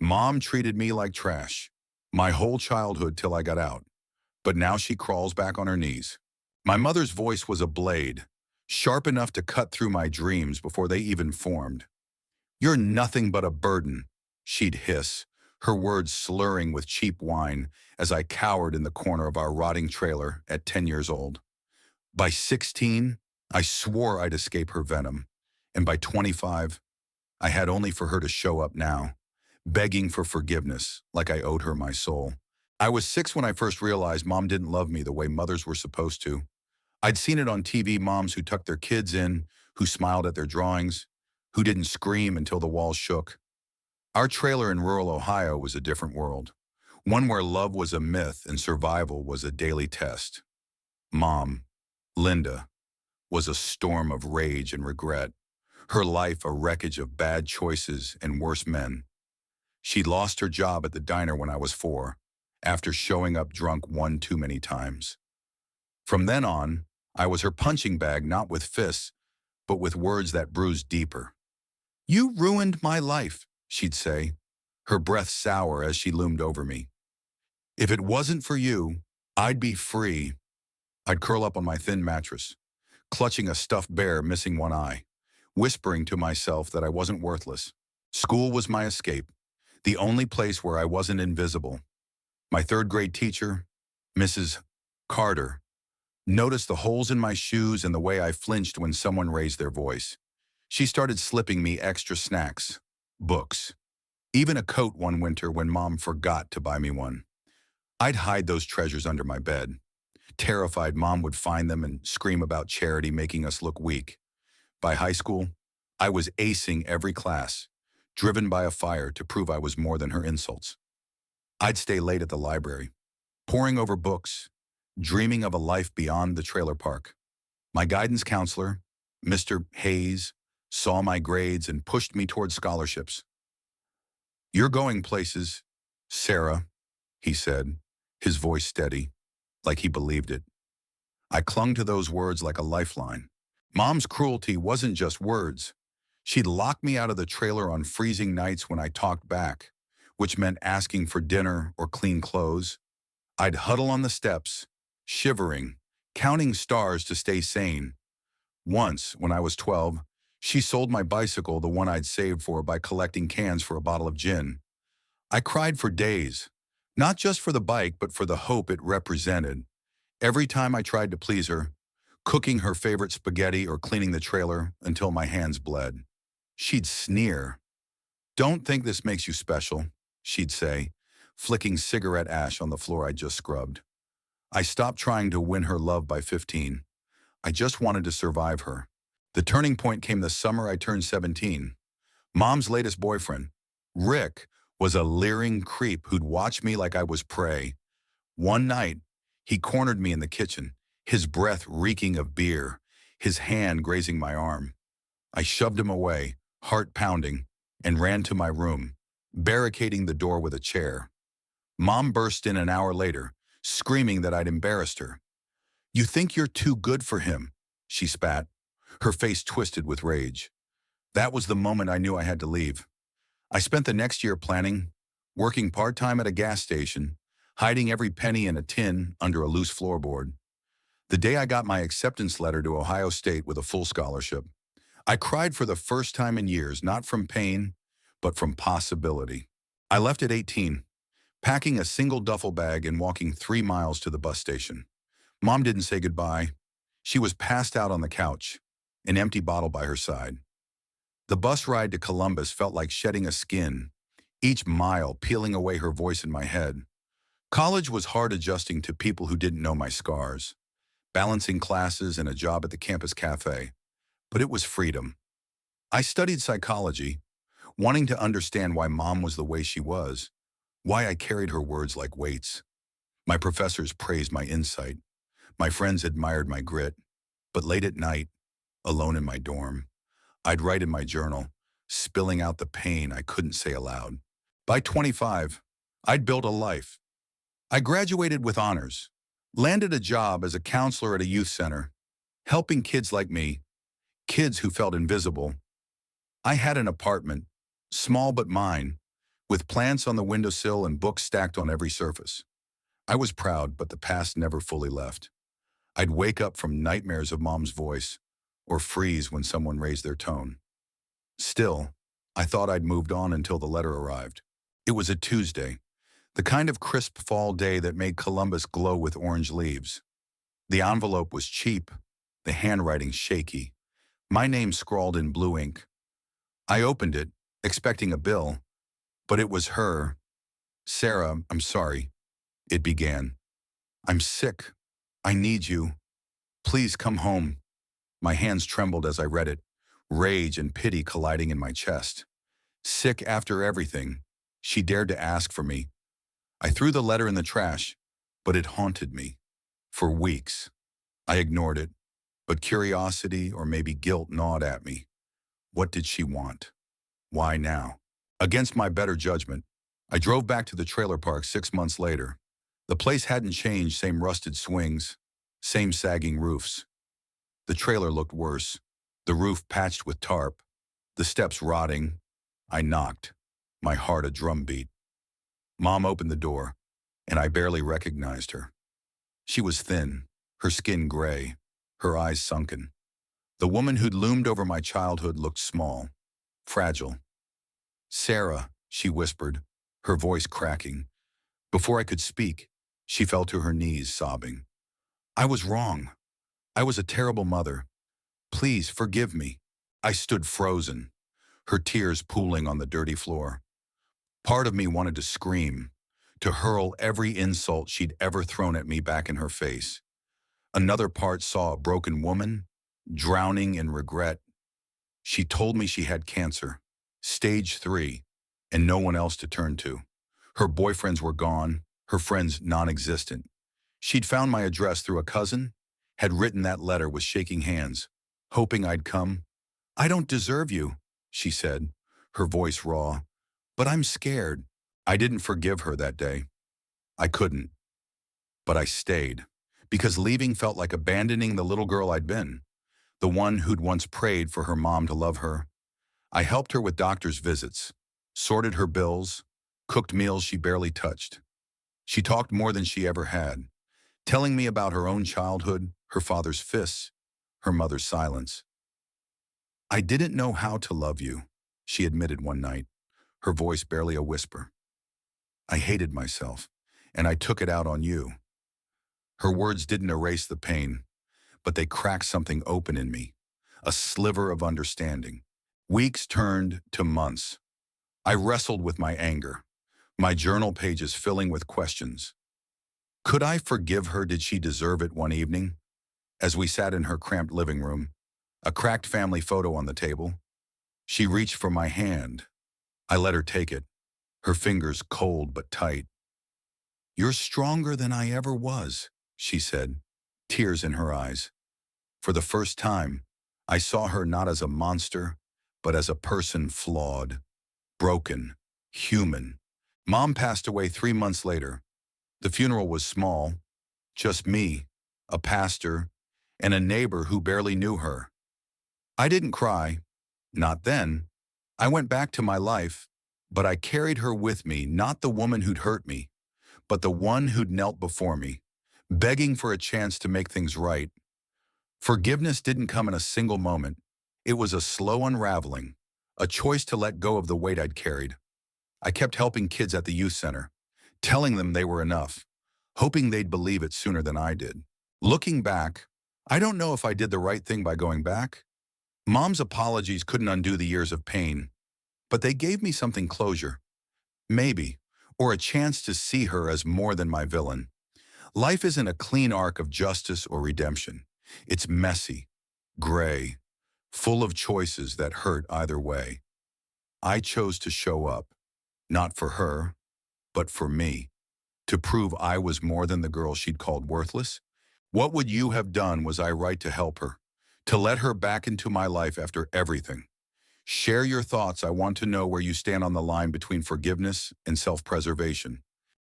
Mom treated me like trash. My whole childhood till I got out. But now she crawls back on her knees. My mother's voice was a blade, sharp enough to cut through my dreams before they even formed. "You're nothing but a burden," she'd hiss, her words slurring with cheap wine as I cowered in the corner of our rotting trailer at 10 years old. By 16, I swore I'd escape her venom, and by 25, I had only for her to show up now, begging for forgiveness like I owed her my soul. I was 6 when I first realized Mom didn't love me the way mothers were supposed to. I'd seen it on TV, moms who tucked their kids in, who smiled at their drawings, who didn't scream until the walls shook. Our trailer in rural Ohio was a different world, one where love was a myth and survival was a daily test. Mom, Linda, was a storm of rage and regret, her life a wreckage of bad choices and worse men. She'd lost her job at the diner when I was 4, after showing up drunk one too many times. From then on, I was her punching bag, not with fists, but with words that bruised deeper. "You ruined my life," she'd say, her breath sour as she loomed over me. "If it wasn't for you, I'd be free." I'd curl up on my thin mattress, clutching a stuffed bear missing one eye, whispering to myself that I wasn't worthless. School was my escape, the only place where I wasn't invisible. My third-grade teacher, Mrs. Carter, noticed the holes in my shoes and the way I flinched when someone raised their voice. She started slipping me extra snacks, books, even a coat one winter when Mom forgot to buy me one. I'd hide those treasures under my bed, terrified Mom would find them and scream about charity making us look weak. By high school, I was acing every class, driven by a fire to prove I was more than her insults. I'd stay late at the library, poring over books, dreaming of a life beyond the trailer park. My guidance counselor, Mr. Hayes, saw my grades and pushed me toward scholarships. "You're going places, Sarah," he said, his voice steady, like he believed it. I clung to those words like a lifeline. Mom's cruelty wasn't just words. She'd lock me out of the trailer on freezing nights when I talked back, which meant asking for dinner or clean clothes. I'd huddle on the steps, shivering, counting stars to stay sane. Once, when I was 12, she sold my bicycle, the one I'd saved for by collecting cans for a bottle of gin. I cried for days, not just for the bike, but for the hope it represented. Every time I tried to please her, cooking her favorite spaghetti or cleaning the trailer until my hands bled. She'd sneer. "Don't think this makes you special," she'd say, flicking cigarette ash on the floor I'd just scrubbed. I stopped trying to win her love by 15. I just wanted to survive her. The turning point came the summer I turned 17. Mom's latest boyfriend, Rick, was a leering creep who'd watch me like I was prey. One night, he cornered me in the kitchen, his breath reeking of beer, his hand grazing my arm. I shoved him away, heart pounding, and ran to my room, barricading the door with a chair. Mom burst in an hour later, screaming that I'd embarrassed her. "You think you're too good for him," she spat, her face twisted with rage. That was the moment I knew I had to leave. I spent the next year planning, working part-time at a gas station, hiding every penny in a tin under a loose floorboard. The day I got my acceptance letter to Ohio State with a full scholarship, I cried for the first time in years, not from pain, but from possibility. I left at 18, packing a single duffel bag and walking 3 miles to the bus station. Mom didn't say goodbye. She was passed out on the couch, an empty bottle by her side. The bus ride to Columbus felt like shedding a skin, each mile peeling away her voice in my head. College was hard adjusting to people who didn't know my scars, balancing classes and a job at the campus cafe. But it was freedom. I studied psychology, wanting to understand why Mom was the way she was, why I carried her words like weights. My professors praised my insight. My friends admired my grit. But late at night, alone in my dorm, I'd write in my journal, spilling out the pain I couldn't say aloud. By 25, I'd built a life. I graduated with honors, landed a job as a counselor at a youth center, helping kids like me, kids who felt invisible. I had an apartment, small but mine, with plants on the windowsill and books stacked on every surface. I was proud, but the past never fully left. I'd wake up from nightmares of Mom's voice, or freeze when someone raised their tone. Still, I thought I'd moved on until the letter arrived. It was a Tuesday, the kind of crisp fall day that made Columbus glow with orange leaves. The envelope was cheap, the handwriting shaky, my name scrawled in blue ink. I opened it, expecting a bill, but it was her. "Sarah, I'm sorry," it began. "I'm sick. I need you. Please come home." My hands trembled as I read it, rage and pity colliding in my chest. Sick after everything, she dared to ask for me. I threw the letter in the trash, but it haunted me. For weeks, I ignored it, but curiosity or maybe guilt gnawed at me. What did she want? Why now? Against my better judgment, I drove back to the trailer park 6 months later. The place hadn't changed, same rusted swings, same sagging roofs. The trailer looked worse, the roof patched with tarp, the steps rotting. I knocked, my heart a drumbeat. Mom opened the door, and I barely recognized her. She was thin, her skin gray, her eyes sunken. The woman who'd loomed over my childhood looked small, fragile. "Sarah," she whispered, her voice cracking. Before I could speak, she fell to her knees, sobbing. "I was wrong. I was a terrible mother. Please forgive me." I stood frozen, her tears pooling on the dirty floor. Part of me wanted to scream, to hurl every insult she'd ever thrown at me back in her face. Another part saw a broken woman, drowning in regret. She told me she had cancer, stage 3, and no one else to turn to. Her boyfriends were gone, her friends non-existent. She'd found my address through a cousin, had written that letter with shaking hands, hoping I'd come. "I don't deserve you," she said, her voice raw. "But I'm scared." I didn't forgive her that day. I couldn't. But I stayed, because leaving felt like abandoning the little girl I'd been, the one who'd once prayed for her mom to love her. I helped her with doctor's visits, sorted her bills, cooked meals she barely touched. She talked more than she ever had, telling me about her own childhood, her father's fists, her mother's silence. "I didn't know how to love you," she admitted one night, her voice barely a whisper. "I hated myself, and I took it out on you." Her words didn't erase the pain, but they cracked something open in me, a sliver of understanding. Weeks turned to months. I wrestled with my anger, my journal pages filling with questions. Could I forgive her? Did she deserve it? One evening, as we sat in her cramped living room, a cracked family photo on the table, she reached for my hand. I let her take it, her fingers cold but tight. "You're stronger than I ever was," she said, tears in her eyes. For the first time, I saw her not as a monster, but as a person flawed, broken, human. Mom passed away 3 months later. The funeral was small, just me, a pastor, and a neighbor who barely knew her. I didn't cry, not then. I went back to my life, but I carried her with me, not the woman who'd hurt me, but the one who'd knelt before me, begging for a chance to make things right. Forgiveness didn't come in a single moment. It was a slow unraveling, a choice to let go of the weight I'd carried. I kept helping kids at the youth center, telling them they were enough, hoping they'd believe it sooner than I did. Looking back, I don't know if I did the right thing by going back. Mom's apologies couldn't undo the years of pain, but they gave me something closure. Maybe, or a chance to see her as more than my villain. Life isn't a clean arc of justice or redemption. It's messy, gray, full of choices that hurt either way. I chose to show up, not for her, but for me, to prove I was more than the girl she'd called worthless. What would you have done? Was I right to help her, to let her back into my life after everything? Share your thoughts. I want to know where you stand on the line between forgiveness and self-preservation.